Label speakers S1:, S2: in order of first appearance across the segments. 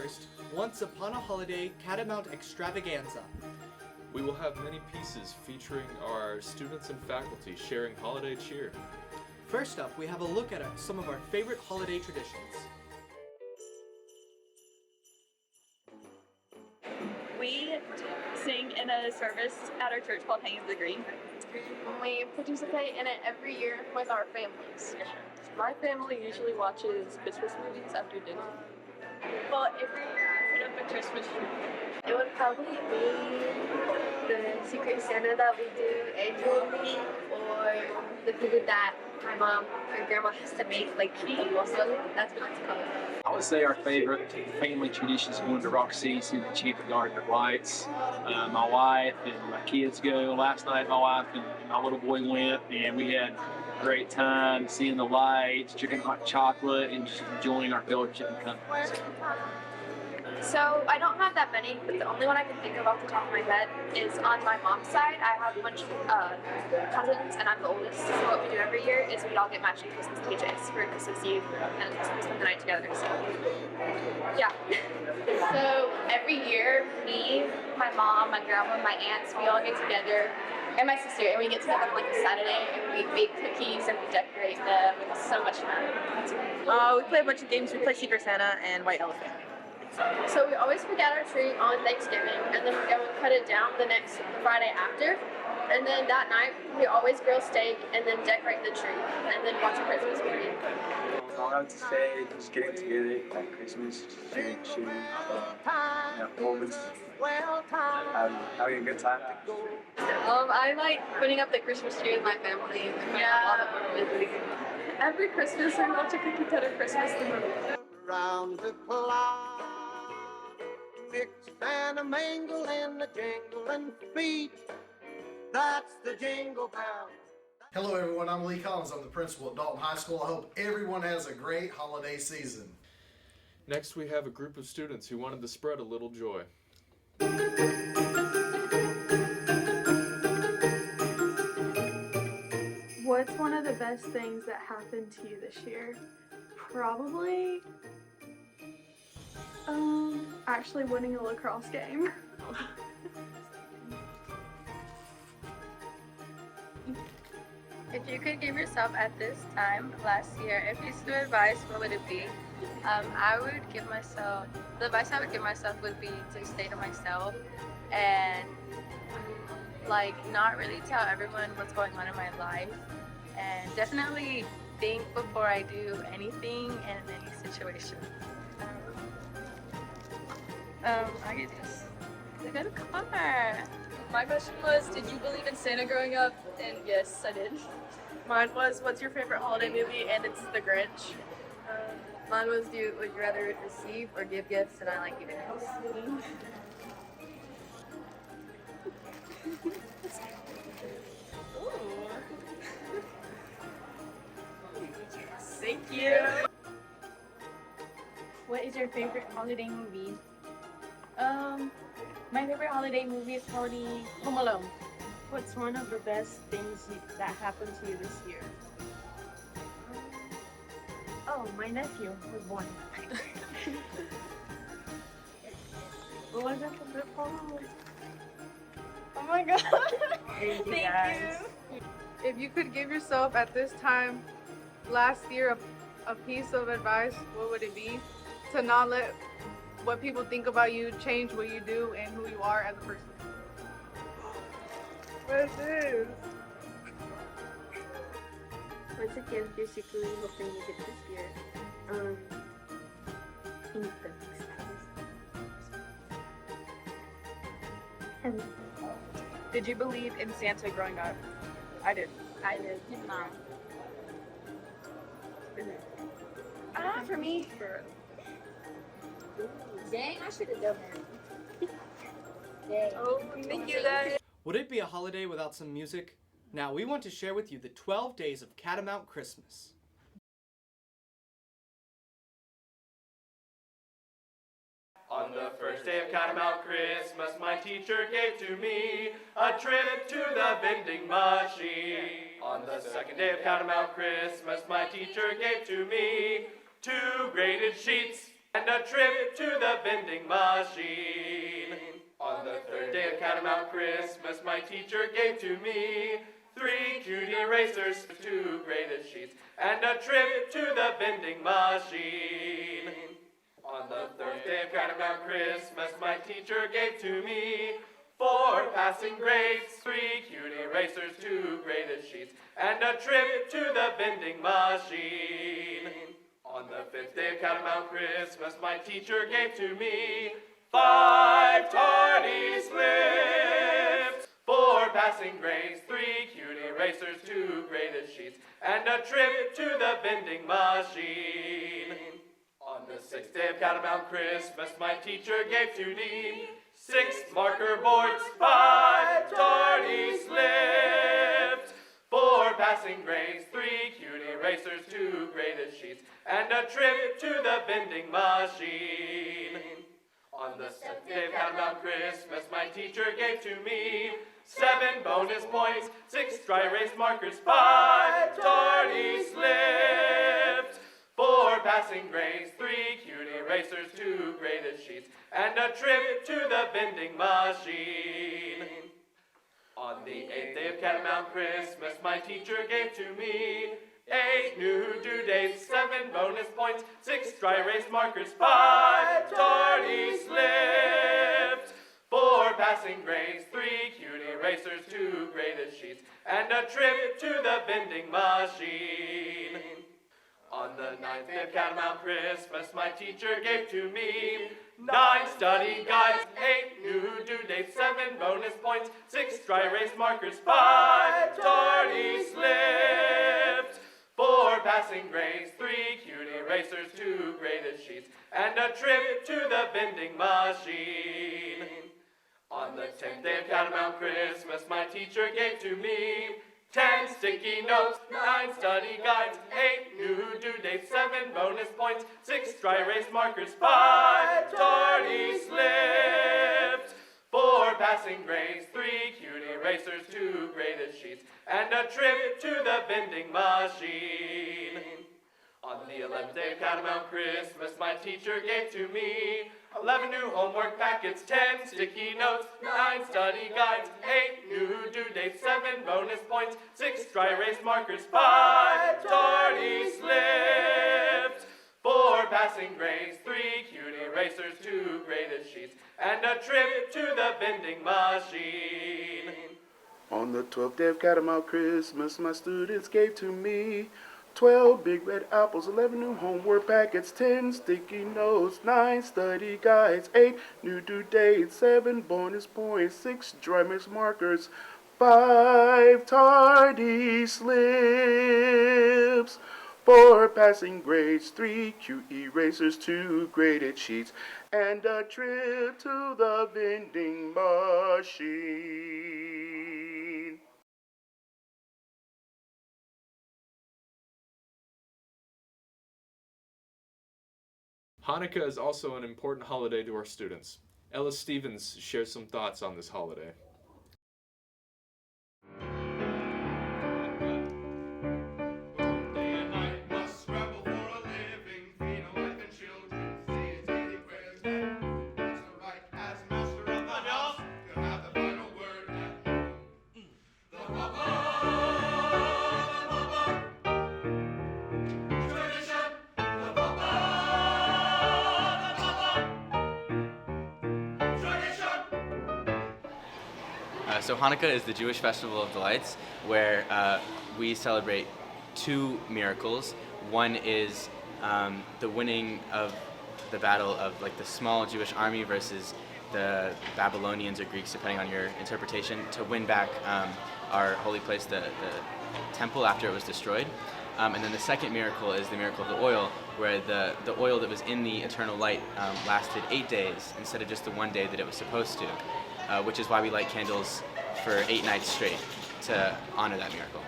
S1: 31st, Once Upon a Holiday Catamount Extravaganza.
S2: We will have many pieces featuring our students and faculty sharing holiday cheer.
S1: First up, we have a look at some of our favorite holiday traditions.
S3: We sing in a service at our church called Hanging the Green.
S4: We participate in it every year with our families.
S5: My family usually watches Christmas movies after dinner.
S3: Well, every year we put up a Christmas tree.
S4: It would probably be the Secret Santa that we do annually, or the food that my mom or grandma has to make, like also. That's what it's called.
S6: I would say our favorite family tradition is going to Roxy, see the Enchanted Garden of Lights. My wife and my kids go. Last night my wife and my little boy went, and we had a great time seeing the lights, drinking hot chocolate, and just enjoying our fellowship and company.
S4: So I don't have that many, but the only one I can think of off the top of my head is on my mom's side. I have a bunch of cousins, and I'm the oldest. So what we do every year is we all get matching Christmas PJs for Christmas Eve and spend the night together. So yeah. So every year, me, my mom, my grandma, my aunts, we all get together, and my sister, and we get together on like a Saturday, and we bake cookies and we decorate them. It's so much fun.
S5: We play a bunch of games. We play Secret Santa and White Elephant.
S4: So we always pick out our tree on Thanksgiving, and then we go and cut it down the Friday after. And then that night, we always grill steak and then decorate the tree, and then watch a Christmas movie.
S7: I would say just getting together at Christmas, sharing moments, having a good time.
S5: I like putting up the Christmas tree with my family.
S4: Yeah.
S5: Every Christmas I watch a cookie cutter Christmas movie.
S8: Around the clock, mix and a mingle and a jingling feet. That's the jingle bell.
S9: Hello everyone, I'm Lee Collins. I'm the principal at Dalton High School. I hope everyone has a great holiday season.
S2: Next, we have a group of students who wanted to spread a little joy.
S10: What's one of the best things that happened to you this year? Probably actually winning a lacrosse game.
S11: If you could give yourself at this time last year a piece of advice, what would it be? I would give myself, the advice I would give myself would be to stay to myself and like not really tell everyone what's going on in my life, and definitely think before I do anything in any situation. I get this. A good car.
S5: My question was, did you believe in Santa growing up? And yes, I did. Mine was, what's your favorite holiday movie? And it's The Grinch.
S11: Mine was, would you rather receive or give gifts? And I like giving gifts.
S5: Thank you.
S12: What is your favorite holiday movie? My favorite holiday movie is probably Home Alone. What's one of the best things that happened to you this year? Oh, my nephew was born. What was that for? Oh my god!
S5: Thank you. If you could give yourself at this time last year a piece of advice, what would it be? To not let what people think about you change what you do and who you are as a person. What is this?
S12: What's a gift you're secretly hoping you get this year? Pink books.
S5: Did you believe in Santa growing up? I did.
S12: I did. Mom.
S4: For me.
S12: Dang, I should have done that. Dang.
S5: Oh, thank you guys.
S1: Would it be a holiday without some music? Now we want to share with you the 12 days of Catamount Christmas.
S13: On the first day of Catamount Christmas, my teacher gave to me a trip to the vending machine. On the second day of Catamount Christmas, my teacher gave to me 2 graded sheets. and a trip to the vending machine. On the third day of Catamount Christmas, my teacher gave to me 3 cute erasers, 2 graded sheets, and a trip to the vending machine. On the third day of Catamount Christmas, my teacher gave to me 4 passing grades, 3 cute erasers, 2 graded sheets, and a trip to the vending machine. On the 5th day of Catamount Christmas, my teacher gave to me 5 tardy slips, 4 passing grades, 3 cute erasers, 2 graded sheets, and a trip to the vending machine. On the 6th day of Catamount Christmas, my teacher gave to me 6 marker boards, 5 tardy slips, 4 passing grades, 3 cute erasers, 2 graded sheets, and a trip to the vending machine. On the 7th day of Catamount Christmas, my teacher gave to me 7 bonus points, 6 dry erase markers, 5 tardy slips, 4 passing grades, 3 cute erasers, 2 graded sheets, and a trip to the vending machine. On the 8th day of Catamount Christmas, my teacher gave to me 8 new due dates, 7 bonus points, 6 dry erase markers, 5 tardy slips, 4 passing grades, 3 cute erasers, 2 graded sheets, and a trip to the vending machine. On the 9th day of Catamount Christmas, my teacher gave to me 9 study guides, 8 new due dates, 7 bonus points, 6 dry erase markers, 5 tardy slips, 4 passing grades, 3 cute erasers, 2 graded sheets, and a trip to the vending machine. On the 10th day of Catamount Christmas, my teacher gave to me 10 sticky notes, 9 study guides, 8 new due dates, 7 bonus points, 6 dry erase markers, 5 tardy slips, 4 passing grades, 3 cute erasers, 2 graded sheets, and a trip to the vending machine. On the 11th day of Catamount Christmas, my teacher gave to me 11 new homework packets, 10 sticky notes, 9 study guides, 8 new due dates, 7 bonus points, 6 dry erase markers, 5 tardy slips, 4 passing grades, 3 cute erasers, 2 graded sheets, and a trip to the vending machine.
S14: On the 12th day of Catamount Christmas, my students gave to me 12 big red apples, 11 new homework packets, 10 sticky notes, 9 study guides, 8 new due dates, 7 bonus points, 6 dry erase markers, 5 tardy slips, 4 passing grades, 3 cute erasers, 2 graded sheets, and a trip to the vending machine.
S2: Hanukkah is also an important holiday to our students. Ella Stevens shares some thoughts on this holiday.
S15: So Hanukkah is the Jewish festival of delights, where we celebrate 2 miracles. One is the winning of the battle of like the small Jewish army versus the Babylonians or Greeks, depending on your interpretation, to win back our holy place, the temple, after it was destroyed. And then the second miracle is the miracle of the oil, where the oil that was in the eternal light lasted 8 days instead of just the 1 day that it was supposed to, which is why we light candles for 8 nights straight to honor that miracle.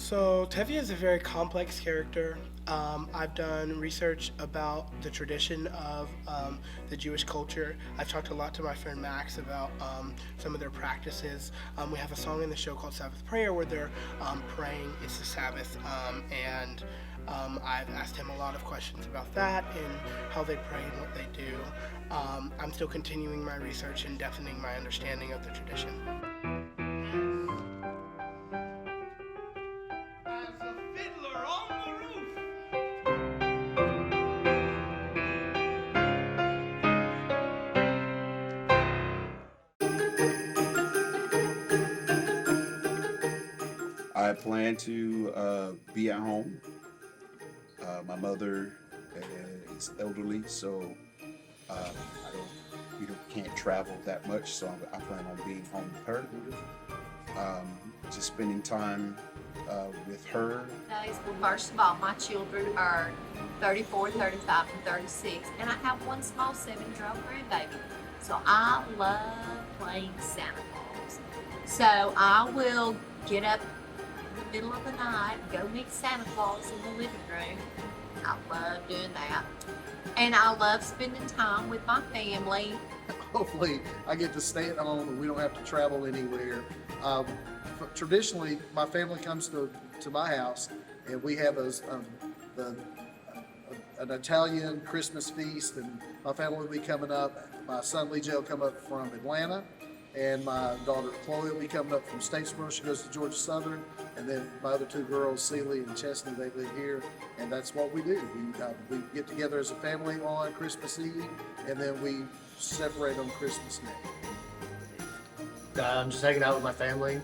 S16: So Tevye is a very complex character. I've done research about the tradition of the Jewish culture. I've talked a lot to my friend Max about some of their practices. We have a song in the show called Sabbath Prayer where they're praying. It's the Sabbath, and I've asked him a lot of questions about that and how they pray and what they do. I'm still continuing my research and deepening my understanding of the tradition.
S17: I plan to be at home. My mother is elderly, so we can't travel that much. So I plan on being home with her. Just spending time with her.
S18: Well, first of all, my children are 34, 35, and 36, and I have one small 7-year-old grandbaby. So I love playing Santa Claus. So I will get up in the middle of the night, go meet Santa Claus in the living room. I love doing that. And I love spending time with my family.
S9: Hopefully I get to stay at home and we don't have to travel anywhere. Traditionally, my family comes to my house and we have an Italian Christmas feast, and my family will be coming up. My son Lee J will come up from Atlanta, and my daughter Chloe will be coming up from Statesboro. She goes to Georgia Southern, and then my other two girls, Celie and Chesney, they live here, and that's what we do. We get together as a family on Christmas Eve, and then we separate on Christmas Day.
S19: I'm just hanging out with my family,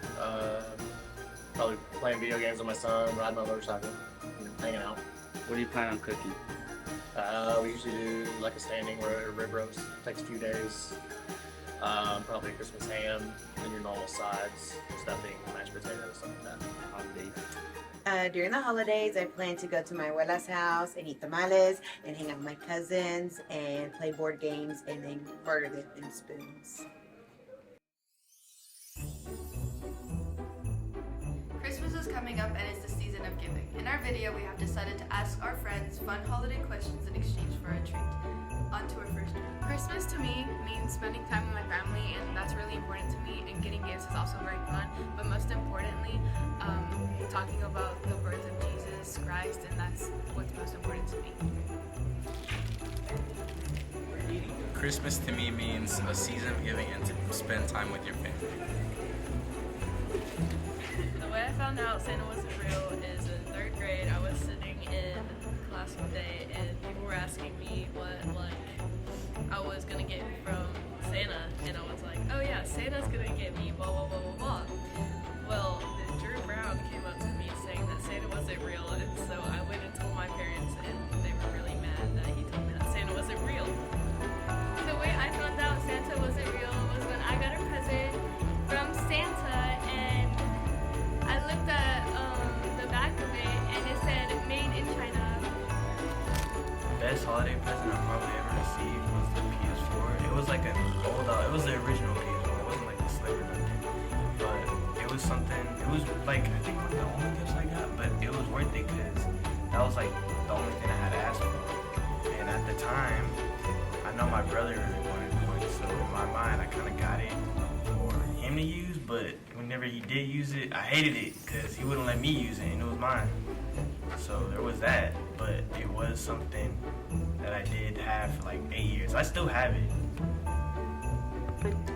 S19: probably playing video games with my son, riding my motorcycle, hanging out.
S15: What do you plan on cooking?
S19: We usually do like a standing rib roast. Takes a few days. Probably Christmas ham and your normal sides, stuffing, mashed potatoes, something like that.
S20: Holidays. During the holidays, I plan to go to my abuela's house and eat tamales and hang out with my cousins and play board games and then murder them in spoons.
S21: Christmas is coming up and it's the season of giving. In our video, we have decided to ask our friends fun holiday questions in exchange for a treat. On to our first one.
S22: Christmas to me means spending time with my family, and that's really important to me, and getting gifts is also very fun, but most importantly, talking about the birth of Jesus Christ, and that's what's most important to me.
S23: Christmas to me means a season of giving and to spend time with your family.
S22: The way I found out Santa wasn't real is in 3rd grade. I was sitting in class one day and people were asking me what I was gonna get from Santa, and I was like, oh yeah, Santa's gonna get me blah blah blah blah blah. Well, then Drew Brown came up to me saying that Santa wasn't real, and so I went and told my parents, and they were really mad that he told me that Santa wasn't real. The way I found out Santa wasn't real was when I got a present from Santa, and I looked at the back of it, and it said "Made in China."
S23: The best holiday present I probably ever received was the PS4. It was like an old, it was the original PS4. It wasn't like the slim or nothing, but it was something. It was like I think one of the only gifts I got, but it was worth it because that was like the only thing I had asked for. And at the time, I know my brother really wanted one, so in my mind, I kind of got it for him to use. But whenever he did use it, I hated it because he wouldn't let me use it, and it was mine. So there was that, but it was something that I did have for like 8 years. I still have it.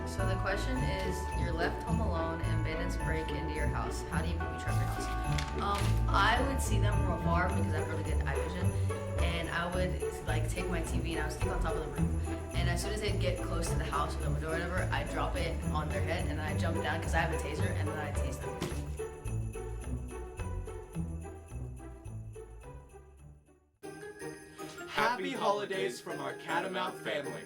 S21: So the question is, you're left home alone and bandits break into your house. How do you booby trap your house? I would see them from afar because I have really good eye vision, and I would like take my TV and I would stick on top of the roof. And as soon as they get close to the house or the window or whatever, I drop it on their head and then I jump down because I have a taser, and then I tase them.
S1: Happy holidays from our Catamount family.